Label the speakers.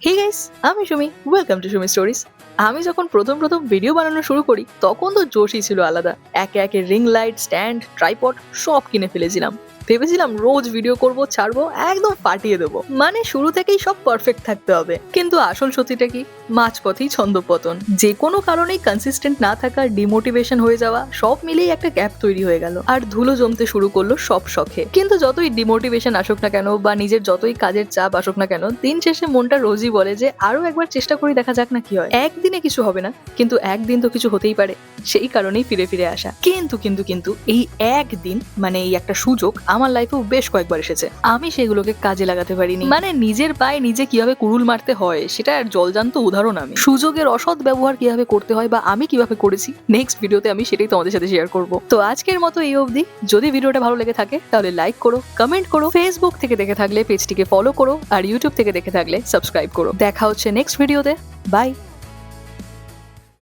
Speaker 1: হে guys, আমি Sumi. Welcome to Sumi stories. আমি যখন প্রথম ভিডিও বানানো শুরু করি তখন তো জোশই ছিল আলাদা। একে একে রিং লাইট, স্ট্যান্ড, ট্রাইপড সব কিনে ফেলেছিলাম। ভেবেছিলাম রোজ ভিডিও করব, ছাড়বো, একদম ফাটিয়ে দেবো। মানে শুরু থেকেই সব পারফেক্ট থাকতে হবে। কিন্তু আসল সত্যিটা কি? মাঝপথেই ছন্দপতন। যে কোনো কারণেই কনসিস্টেন্ট না থাকা, ডিমোটিভেশন হয়ে যাওয়া, সব মিলিয়ে একটা গ্যাপ তৈরি হয়ে গেল। আর ধুলো জমতে শুরু করলো সব শখে। কিন্তু যতই ডিমোটিভেশন আসুক না কেন বা নিজের যতই কাজের চাপ আসুক না কেন, দিন শেষে মনটা রোজই বলে যে আরো একবার চেষ্টা করে দেখা যাক না কি হয়। একদিনে কিছু হবে না, কিন্তু একদিন তো কিছু হতেই পারে। সেই কারণেই ফিরে ফিরে আসা। কিন্তু এই একদিন, মানে এই একটা সুযোগ আমার লাইফেও বেশ কয়েকবার এসেছে। আমি সেগুলোকে কাজে লাগাতে পারিনি। মানে নিজের পায়ে নিজে কিভাবে কুড়ুল মারতে হয় সেটা আর জলজান্ত উদাহরণ আমি। সুযোগের অসৎ ব্যবহার কিভাবে করতে হয় বা আমি কিভাবে করেছি, নেক্সট ভিডিওতে আমি সেটাই তোমাদের সাথে শেয়ার করব। তো আজকের মতো এই অবধি। যদি ভিডিওটা ভালো লেগে থাকে তাহলে লাইক করো, কমেন্ট করো, ফেসবুক থেকে দেখে থাকলে পেজটিকে ফলো করো, আর ইউটিউব থেকে দেখে থাকলে সাবস্ক্রাইব করো। দেখা হচ্ছে নেক্সট ভিডিওতে। বাই।